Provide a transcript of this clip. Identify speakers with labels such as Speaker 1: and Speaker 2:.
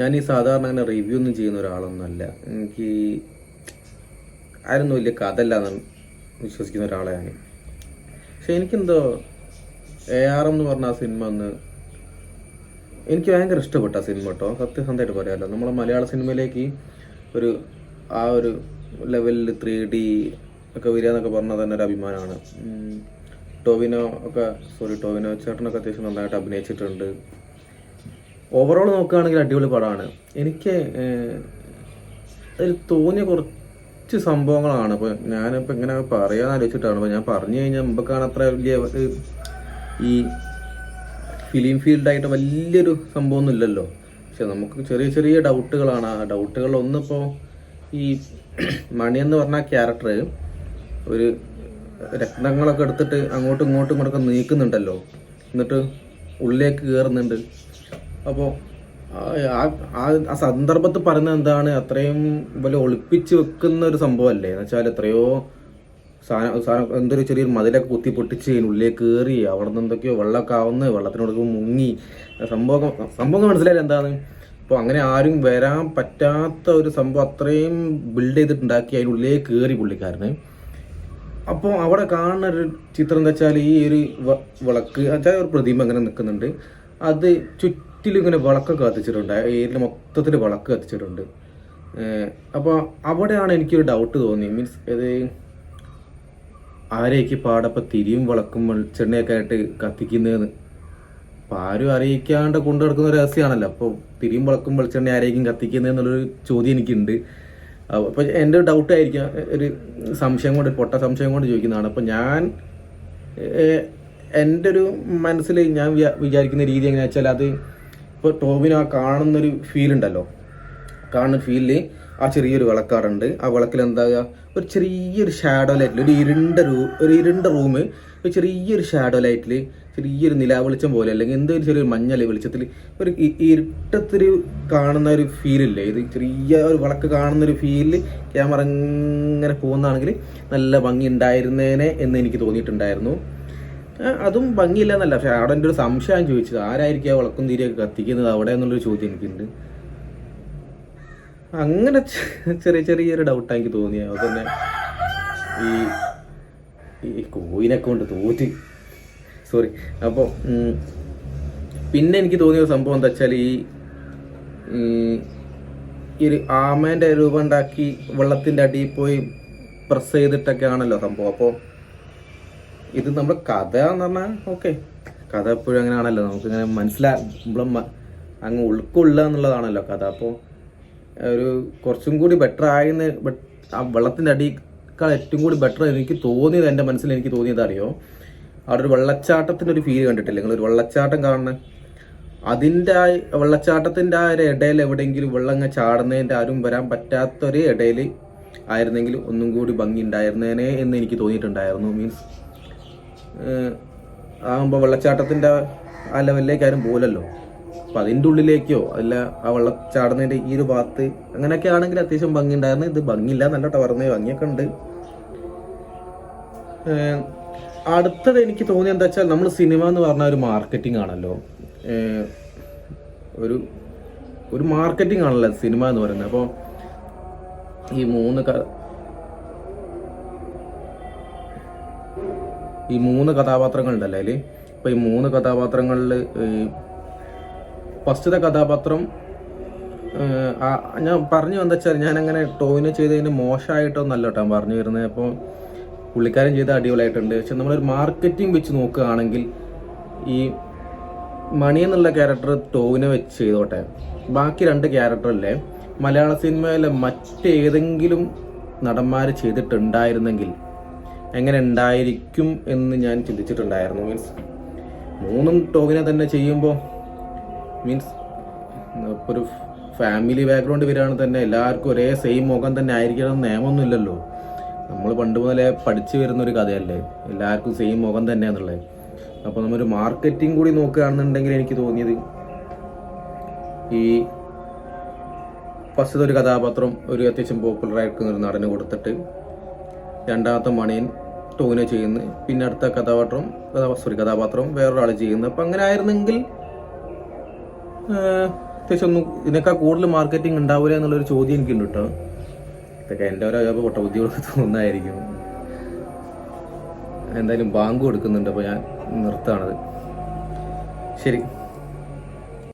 Speaker 1: ഞാൻ ഈ സാധാരണ അങ്ങനെ റിവ്യൂ ഒന്നും ചെയ്യുന്ന ഒരാളൊന്നുമല്ല. എനിക്ക് ആരൊന്നും വലിയ കഥ അല്ലാന്ന് വിശ്വസിക്കുന്ന ഒരാളെ ഞാൻ. പക്ഷെ എനിക്കെന്തോ ARM എന്ന് പറഞ്ഞ ആ സിനിമ എനിക്ക് ഭയങ്കര ഇഷ്ടപ്പെട്ട ആ സിനിമ കേട്ടോ. സത്യസന്ധമായിട്ട് പറയാമല്ലോ, നമ്മളെ മലയാള സിനിമയിലേക്ക് ആ ഒരു ലെവലിൽ 3D ഒക്കെ വരിക എന്നൊക്കെ പറഞ്ഞാൽ തന്നെ ഒരു അഭിമാനമാണ്. ടോവിനോ ചേട്ടനൊക്കെ അത്യാവശ്യം നന്നായിട്ട് അഭിനയിച്ചിട്ടുണ്ട്. ഓവറോൾ നോക്കുകയാണെങ്കിൽ അടിപൊളി പടമാണ്. എനിക്ക് അതിൽ തോന്നിയ കുറച്ച് സംഭവങ്ങളാണ്. അപ്പോൾ ഞാനിപ്പോൾ ഇങ്ങനെ പറയാൻ ആലോചിച്ചിട്ടാണ്. അപ്പോൾ ഞാൻ പറഞ്ഞു കഴിഞ്ഞാൽ മുമ്പൊക്കെയാണ് അത്ര വലിയ ഈ ഫിലിം ഫീൽഡായിട്ട് വലിയൊരു സംഭവമൊന്നും ഇല്ലല്ലോ. പക്ഷെ നമുക്ക് ചെറിയ ചെറിയ ഡൗട്ടുകളാണ്. ആ ഡൗട്ടുകൾ ഒന്നിപ്പോൾ ഈ മണി എന്ന് പറഞ്ഞ ക്യാരക്ടർ ഒരു രത്നങ്ങളൊക്കെ എടുത്തിട്ട് അങ്ങോട്ടും ഇങ്ങോട്ടും നീക്കുന്നുണ്ടല്ലോ, എന്നിട്ട് ഉള്ളിലേക്ക് കയറുന്നുണ്ട്. അപ്പോൾ ആ സന്ദർഭത്തിൽ പറയുന്നത് എന്താണ്, അത്രയും വലിയ ഒളിപ്പിച്ച് വെക്കുന്ന ഒരു സംഭവമല്ലേ എന്ന് വെച്ചാൽ എത്രയോ സാധനം എന്തൊരു ചെറിയൊരു മതിലൊക്കെ കുത്തി പൊട്ടിച്ച് ഉള്ളിലേക്ക് കയറി അവിടെ നിന്ന് എന്തൊക്കെയോ വെള്ളമൊക്കെ ആവുന്ന വെള്ളത്തിനോട് മുങ്ങി സംഭവം മനസ്സിലായില്ല എന്താണ്. അപ്പോൾ അങ്ങനെ ആരും വരാൻ പറ്റാത്ത ഒരു സംഭവം അത്രയും ബിൽഡ് ചെയ്തിട്ടുണ്ടാക്കി അതിനുള്ളിലേക്ക് കയറി പുള്ളിക്കാരന്. അപ്പോൾ അവിടെ കാണുന്ന ഒരു ചിത്രം എന്താ വെച്ചാൽ ഈ ഒരു വിളക്ക് വെച്ചാൽ ഒരു പ്രതിമ അങ്ങനെ നിൽക്കുന്നുണ്ട്. അത് ചുറ്റിലും ഇങ്ങനെ വിളക്കൊക്കെ കത്തിച്ചിട്ടുണ്ട്, ഏരിയ മൊത്തത്തിൽ വിളക്ക് കത്തിച്ചിട്ടുണ്ട്. അപ്പോൾ അവിടെയാണ് എനിക്കൊരു ഡൗട്ട് തോന്നി. മീൻസ് ഇത് ആരേക്ക് പാടപ്പം തിരിയും വിളക്കും വെളിച്ചെണ്ണയൊക്കെ ആയിട്ട് കത്തിക്കുന്നതെന്ന് അപ്പം ആരും അറിയിക്കാണ്ട് കൊണ്ടു നടക്കുന്ന രഹസ്യമാണല്ലോ. അപ്പോൾ തിരിയും വിളക്കും വെളിച്ചെണ്ണ ആരേക്കും കത്തിക്കുന്നതെന്നുള്ളൊരു ചോദ്യം എനിക്കുണ്ട്. അപ്പോൾ എൻ്റെ ഒരു ഡൗട്ടായിരിക്കാം, ഒരു സംശയം കൊണ്ട് പൊട്ട സംശയം കൊണ്ട് ചോദിക്കുന്നതാണ്. അപ്പോൾ ഞാൻ എൻ്റെ ഒരു മനസ്സിൽ ഞാൻ വിചാരിക്കുന്ന രീതി എങ്ങനെയാ വെച്ചാൽ, അത് ഇപ്പോൾ ടോവിനോ ആ കാണുന്നൊരു ഫീലുണ്ടല്ലോ, കാണുന്ന ഫീലിൽ ആ ചെറിയൊരു വിളക്കാറുണ്ട്. ആ വിളക്കിൽ എന്താ ഒരു ചെറിയൊരു ഷാഡോ ലൈറ്റിൽ ഒരു ഇരുണ്ട റൂമ് ഒരു ചെറിയൊരു ഷാഡോ ലൈറ്റിൽ ചെറിയൊരു നിലാവെളിച്ചം പോലെ അല്ലെങ്കിൽ എന്തൊരു ചെറിയൊരു മഞ്ഞ വെളിച്ചത്തിൽ ഒരു ഇരുട്ടത്തിൽ കാണുന്ന ഒരു ഫീലില്ലേ, ഇത് ചെറിയ ഒരു വിളക്ക് കാണുന്നൊരു ഫീലിൽ ക്യാമറ ഇങ്ങനെ പോകുന്നതാണെങ്കിൽ നല്ല ഭംഗി ഉണ്ടായിരുന്നേനെ എന്ന് എനിക്ക് തോന്നിയിട്ടുണ്ടായിരുന്നു. അതും ഭംഗിയില്ല എന്നല്ല, പക്ഷെ അവിടെ എൻ്റെ ഒരു സംശയം ചോദിച്ചത് ആരായിരിക്കും ആ വിളക്കും തീരെയൊക്കെ കത്തിക്കുന്നത് അവിടെ എന്നുള്ളൊരു ചോദ്യം എനിക്കുണ്ട്. അങ്ങനെ ചെറിയൊരു ഡൗട്ടാണ് എനിക്ക് തോന്നിയത്. അതുതന്നെ ഈ കോയിനൊക്കെ കൊണ്ട് അപ്പോൾ പിന്നെ എനിക്ക് തോന്നിയ സംഭവം എന്താ വെച്ചാൽ ഈ ഒരു ആമേൻ്റെ രൂപം ഉണ്ടാക്കി വെള്ളത്തിൻ്റെ അടിയിൽ പോയി പ്രസ് ചെയ്തിട്ടൊക്കെ ആണല്ലോ സംഭവം. അപ്പോൾ ഇത് നമ്മുടെ കഥ എന്ന് പറഞ്ഞാൽ ഓക്കെ, കഥ എപ്പോഴും അങ്ങനെ ആണല്ലോ, നമുക്കിങ്ങനെ അങ്ങ് ഉൾക്കൊള്ളുക എന്നുള്ളതാണല്ലോ കഥ. അപ്പോൾ ഒരു കുറച്ചും കൂടി ബെറ്റർ ആയെന്ന് ആ വെള്ളത്തിൻ്റെ അടിയേക്കാൾ ഏറ്റവും കൂടി ബെറ്റർ എനിക്ക് തോന്നിയത്, എൻ്റെ മനസ്സിൽ എനിക്ക് തോന്നിയത് അറിയോ, അവിടെ ഒരു വെള്ളച്ചാട്ടത്തിൻ്റെ ഒരു ഫീൽ കണ്ടിട്ടില്ല നിങ്ങളൊരു വെള്ളച്ചാട്ടം കാണുന്നത്, വെള്ളച്ചാട്ടത്തിൻ്റെ ആ ഒരു ഇടയിൽ എവിടെയെങ്കിലും വെള്ളം അങ്ങ് ചാടുന്നതിൻ്റെ ആരും വരാൻ പറ്റാത്തൊരു ഇടയിൽ ആയിരുന്നെങ്കിൽ ഒന്നും കൂടി ഭംഗി ഉണ്ടായിരുന്നേനെ എന്ന് എനിക്ക് തോന്നിയിട്ടുണ്ടായിരുന്നു. മീൻസ് ആകുമ്പോൾ വെള്ളച്ചാട്ടത്തിൻ്റെ ആ ലെവലിലേക്ക് ആരും പോലല്ലോ, അപ്പം അതിൻ്റെ ഉള്ളിലേക്കോ അല്ല ആ വെള്ളച്ചാടുന്നതിൻ്റെ ഈ ഒരു ഭാഗത്ത് അങ്ങനെയൊക്കെ ആണെങ്കിൽ അത്യാവശ്യം ഭംഗി ഉണ്ടായിരുന്നു. ഇത് ഭംഗിയില്ല നല്ലോട്ടോ പറഞ്ഞത്, ഭംഗിയൊക്കെ ഉണ്ട്. അടുത്തത് എനിക്ക് തോന്നിയത് എന്താ വെച്ചാൽ, നമ്മൾ സിനിമ എന്ന് പറഞ്ഞ ഒരു മാർക്കറ്റിംഗ് ആണല്ലോ, ഒരു മാർക്കറ്റിംഗ് ആണല്ലോ സിനിമ എന്ന് പറയുന്നത്. അപ്പോൾ ഈ മൂന്ന് കഥാപാത്രങ്ങളുണ്ടല്ലോ അതിൽ. ഇപ്പോൾ ഈ 3 കഥാപാത്രങ്ങളിൽ ഫസ്റ്റത്തെ കഥാപാത്രം ഞാൻ പറഞ്ഞു എന്താ വെച്ചാൽ, ഞാനങ്ങനെ ടോവിനോ ചെയ്തതിന് മോശമായിട്ടൊന്നല്ല കേട്ടോ പറഞ്ഞു വരുന്നത്. അപ്പോൾ പുള്ളിക്കാരൻ ചെയ്ത അടിപൊളിയായിട്ടുണ്ട്. പക്ഷെ നമ്മളൊരു മാർക്കറ്റിംഗ് വെച്ച് നോക്കുകയാണെങ്കിൽ ഈ മണി എന്നുള്ള ക്യാരക്ടർ ടോവിനോ വെച്ച് ചെയ്തോട്ടെ, ബാക്കി 2 ക്യാരക്ടറല്ലേ മലയാള സിനിമയിലെ മറ്റേതെങ്കിലും നടന്മാർ ചെയ്തിട്ടുണ്ടായിരുന്നെങ്കിൽ എങ്ങനെ ഉണ്ടായിരിക്കും എന്ന് ഞാൻ ചിന്തിച്ചിട്ടുണ്ടായിരുന്നു. മീൻസ് 3 ടോവിനോ തന്നെ ചെയ്യുമ്പോൾ മീൻസ് ഇപ്പോൾ ഒരു ഫാമിലി ബാക്ക്ഗ്രൗണ്ട് വരികയാണെങ്കിൽ തന്നെ എല്ലാവർക്കും ഒരേ സെയിം മുഖം തന്നെ ആയിരിക്കണം എന്ന് നിയമമൊന്നും ഇല്ലല്ലോ. നമ്മൾ പണ്ട് മുതലേ പഠിച്ചു വരുന്നൊരു കഥയല്ലേ എല്ലാവർക്കും സെയിം മുഖം തന്നെയാണെന്നുള്ളത്. അപ്പോൾ നമ്മളൊരു മാർക്കറ്റിംഗ് കൂടി നോക്കുകയാണെന്നുണ്ടെങ്കിൽ എനിക്ക് തോന്നിയത് ഈ ഫസ്റ്റത്തെ ഒരു കഥാപാത്രം ഒരു അത്യാവശ്യം പോപ്പുലറായിരിക്കുന്ന ഒരു നടന് കൊടുത്തിട്ട് രണ്ടാമത്തെ മണിയൻ ടോവിനോ ചെയ്യുന്നു, പിന്നെ അടുത്ത കഥാപാത്രം വേറൊരാൾ ചെയ്യുന്നു. അപ്പം അങ്ങനെ ആയിരുന്നെങ്കിൽ അത്യാവശ്യം ഒന്നും ഇതിനേക്കാൾ കൂടുതൽ മാർക്കറ്റിംഗ് ഉണ്ടാവില്ല എന്നുള്ളൊരു ചോദ്യം എനിക്കുണ്ട് കേട്ടോ. ഇതൊക്കെ എൻ്റെ ഓരോ പൊട്ടബുദ്ധികളൊക്കെ തോന്നുന്നതായിരിക്കും. എന്തായാലും ബാങ്ക് കൊടുക്കുന്നുണ്ട്, അപ്പോൾ ഞാൻ നിർത്താണത്. ശരി.